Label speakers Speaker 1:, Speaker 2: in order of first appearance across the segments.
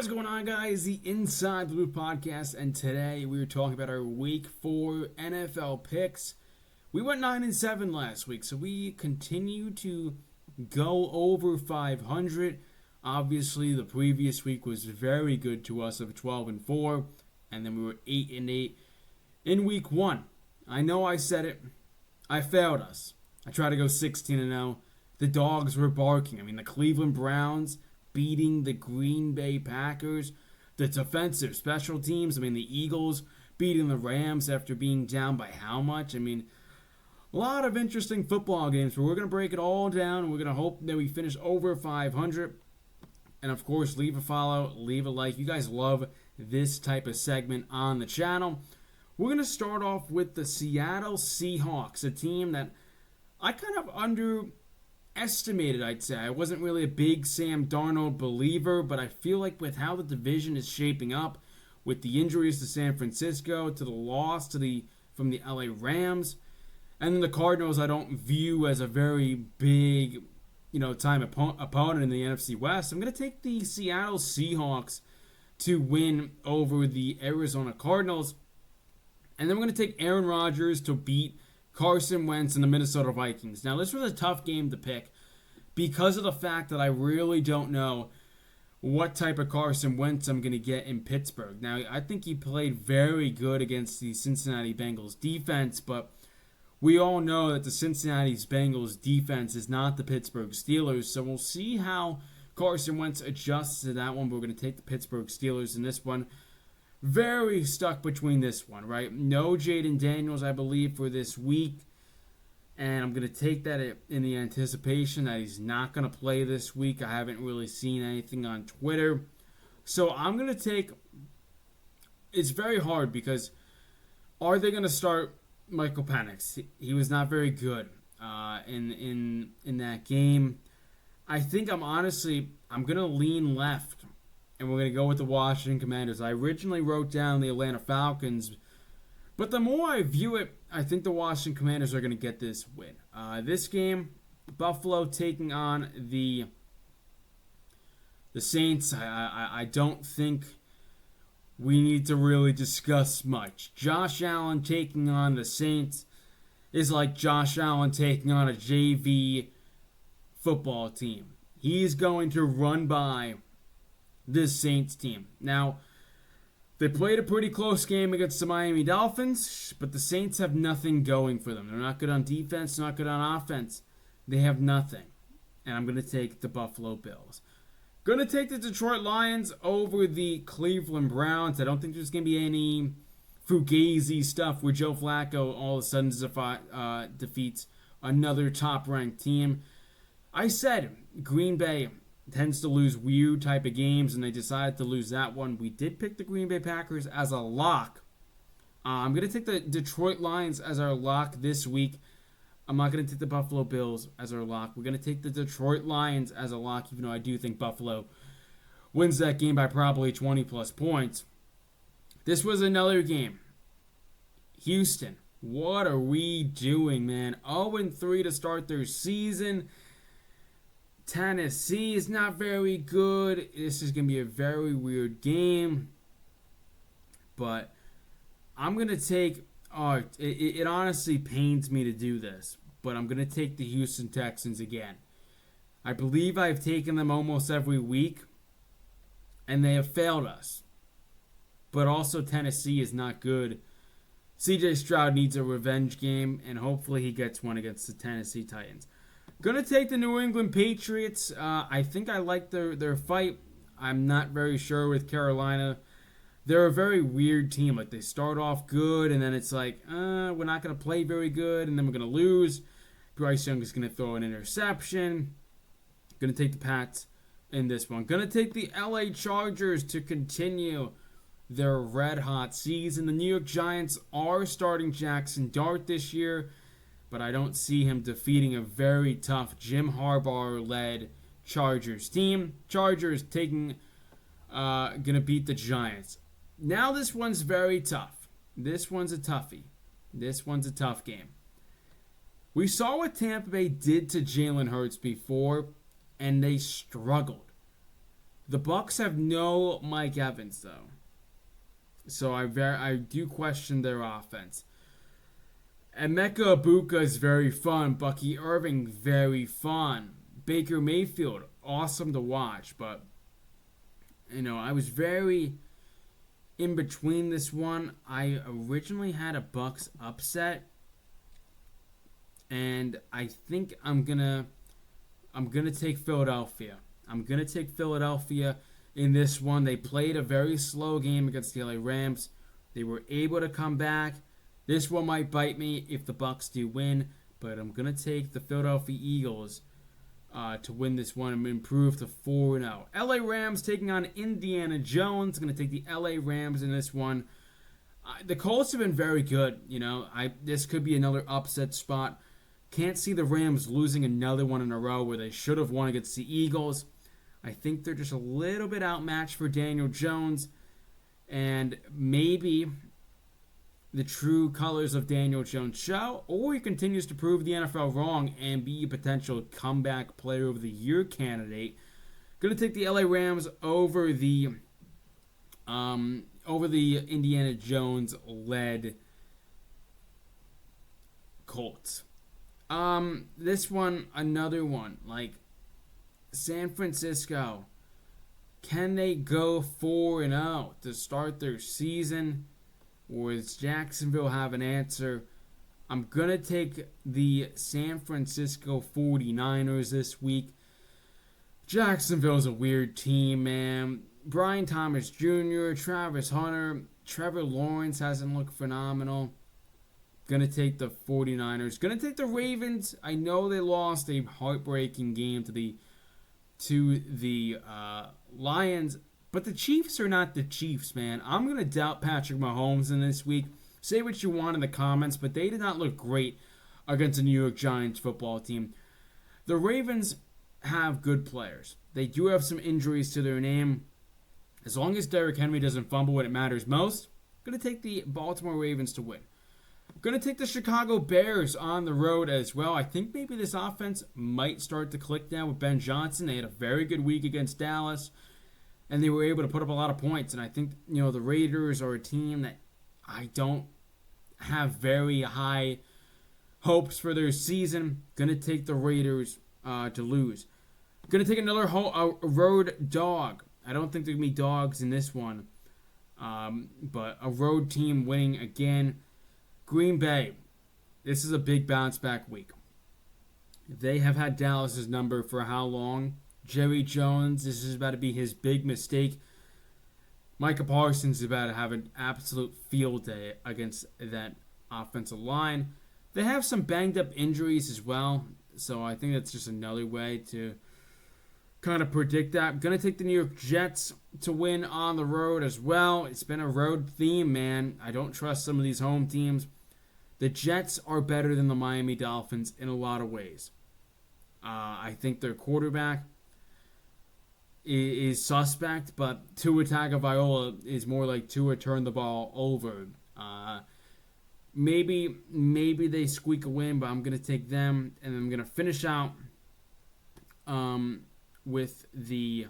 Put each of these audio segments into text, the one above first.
Speaker 1: What is going on, guys? The Inside the Booth podcast, and today we are talking about our Week 4 NFL picks. We went 9-7 last week, so we continue to go over 500. Obviously, the previous week was very good to us of 12-4, and then we were 8-8 in Week 1. I know I said it. I failed us. I tried to go 16-0. The dogs were barking. The Cleveland Browns beating the Green Bay Packers. The defensive special teams. The Eagles beating the Rams after being down by how much? A lot of interesting football games, but we're going to break it all down, and we're going to hope that we finish over 500. And, of course, leave a follow, leave a like. You guys love this type of segment on the channel. We're going to start off with the Seattle Seahawks, a team that I kind of underestimated, I'd say. I wasn't really a big Sam Darnold believer, but I feel like with how the division is shaping up, with the injuries to San Francisco, to the loss from the LA Rams, and then the Cardinals I don't view as a very big, time opponent in the NFC West, I'm going to take the Seattle Seahawks to win over the Arizona Cardinals. And then we're going to take Aaron Rodgers to beat Carson Wentz and the Minnesota Vikings. Now, this was a tough game to pick because of the fact that I really don't know what type of Carson Wentz I'm going to get in Pittsburgh. Now, I think he played very good against the Cincinnati Bengals defense, but we all know that the Cincinnati Bengals defense is not the Pittsburgh Steelers, so we'll see how Carson Wentz adjusts to that one. But we're going to take the Pittsburgh Steelers in this one. Very stuck between this one, right? No Jaden Daniels, I believe, for this week. And I'm going to take that in the anticipation that he's not going to play this week. I haven't really seen anything on Twitter. So I'm going to take... It's very hard because are they going to start Michael Penix? He was not very good in that game. I think I'm going to lean left. And we're going to go with the Washington Commanders. I originally wrote down the Atlanta Falcons. But the more I view it, I think the Washington Commanders are going to get this win. This game, Buffalo taking on the Saints. I don't think we need to really discuss much. Josh Allen taking on the Saints is like Josh Allen taking on a JV football team. He's going to run by this Saints team. Now, they played a pretty close game against the Miami Dolphins, but the Saints have nothing going for them. They're not good on defense, not good on offense. They have nothing. And I'm going to take the Buffalo Bills. Going to take the Detroit Lions over the Cleveland Browns. I don't think there's going to be any fugazi stuff where Joe Flacco all of a sudden defeats another top-ranked team. I said Green Bay tends to lose weird type of games, and they decided to lose that one. We did pick the Green Bay Packers as a lock. I'm going to take the Detroit Lions as our lock this week. I'm not going to take the Buffalo Bills as our lock. We're going to take the Detroit Lions as a lock, even though I do think Buffalo wins that game by probably 20-plus points. This was another game. Houston, what are we doing, man? 0-3 to start their season. Tennessee is not very good. This is going to be a very weird game. But I'm going to take... it honestly pains me to do this. But I'm going to take the Houston Texans again. I believe I've taken them almost every week. And they have failed us. But also Tennessee is not good. CJ Stroud needs a revenge game. And hopefully he gets one against the Tennessee Titans. Gonna take the New England Patriots. I think I like their fight. I'm not very sure with Carolina. They're a very weird team. Like, they start off good, and then it's like, we're not gonna play very good, and then we're gonna lose. Bryce Young is gonna throw an interception. Gonna take the Pats in this one. Gonna take the LA Chargers to continue their red-hot season. The New York Giants are starting Jackson Dart this year, but I don't see him defeating a very tough Jim Harbaugh-led Chargers team. Chargers gonna beat the Giants. Now this one's very tough. This one's a toughie. This one's a tough game. We saw what Tampa Bay did to Jalen Hurts before, and they struggled. The Bucks have no Mike Evans though, so I do question their offense. Emeka Ibuka is very fun. Bucky Irving, very fun. Baker Mayfield, awesome to watch. But, I was very in between this one. I originally had a Bucks upset. And I think I'm gonna take Philadelphia. I'm going to take Philadelphia in this one. They played a very slow game against the LA Rams. They were able to come back. This one might bite me if the Bucks do win, but I'm going to take the Philadelphia Eagles to win this one and improve to 4-0. LA Rams taking on Indiana Jones. Going to take the LA Rams in this one. The Colts have been very good. This could be another upset spot. Can't see the Rams losing another one in a row where they should have won against the Eagles. I think they're just a little bit outmatched for Daniel Jones. And maybe the true colors of Daniel Jones show, or he continues to prove the NFL wrong and be a potential comeback player of the year candidate. Going to take the LA Rams over the Indiana Jones led Colts. This one, another one, like San Francisco. Can they go 4-0 to start their season? Or does Jacksonville have an answer? I'm going to take the San Francisco 49ers this week. Jacksonville's a weird team, man. Brian Thomas Jr., Travis Hunter, Trevor Lawrence hasn't looked phenomenal. Going to take the 49ers. Going to take the Ravens. I know they lost a heartbreaking game to the Lions, but the Chiefs are not the Chiefs, man. I'm going to doubt Patrick Mahomes in this week. Say what you want in the comments, but they did not look great against the New York Giants football team. The Ravens have good players. They do have some injuries to their name. As long as Derrick Henry doesn't fumble when it matters most, I'm going to take the Baltimore Ravens to win. I'm going to take the Chicago Bears on the road as well. I think maybe this offense might start to click now with Ben Johnson. They had a very good week against Dallas, and they were able to put up a lot of points. And I think, the Raiders are a team that I don't have very high hopes for their season. Going to take the Raiders to lose. Going to take another road dog. I don't think there can be dogs in this one, but a road team winning again. Green Bay, this is a big bounce back week. They have had Dallas's number for how long? Jerry Jones, this is about to be his big mistake. Micah Parsons is about to have an absolute field day against that offensive line. They have some banged up injuries as well, so I think that's just another way to kind of predict that. I'm going to take the New York Jets to win on the road as well. It's been a road theme, man. I don't trust some of these home teams. The Jets are better than the Miami Dolphins in a lot of ways. I think their quarterback is suspect, but Tua Tagovailoa is more like Tua turn the ball over. Maybe they squeak a win, but I'm going to take them, and I'm going to finish out with the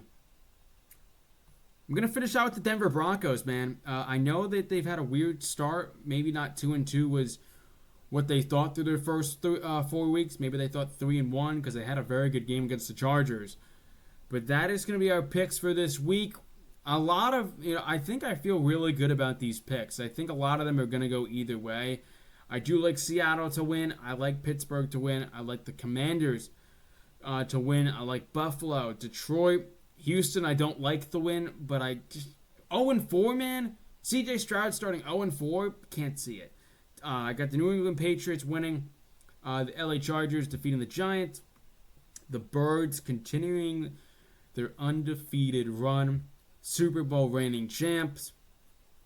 Speaker 1: Denver Broncos, man. I know that they've had a weird start. Maybe not 2-2 was what they thought through their first 4 weeks. Maybe they thought 3-1 because they had a very good game against the Chargers. But that is going to be our picks for this week. A lot of, I think I feel really good about these picks. I think a lot of them are going to go either way. I do like Seattle to win. I like Pittsburgh to win. I like the Commanders to win. I like Buffalo, Detroit, Houston. I don't like the win, but I just 0-4, man. CJ Stroud starting 0-4, can't see it. I got the New England Patriots winning, the LA Chargers defeating the Giants, the Birds continuing their undefeated run, Super Bowl reigning champs.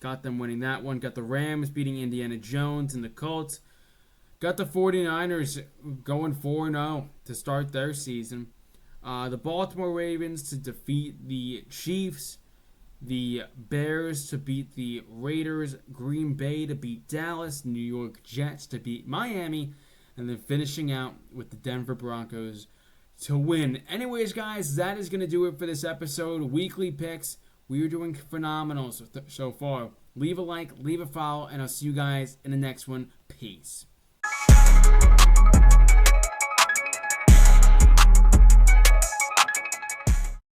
Speaker 1: Got them winning that one. Got the Rams beating Indiana Jones and the Colts. Got the 49ers going 4-0 to start their season. The Baltimore Ravens to defeat the Chiefs. The Bears to beat the Raiders. Green Bay to beat Dallas. New York Jets to beat Miami. And then finishing out with the Denver Broncos to win. Anyways, guys, that is going to do it for this episode. Weekly picks. We are doing phenomenal so far. Leave a like, leave a follow, and I'll see you guys in the next one. Peace.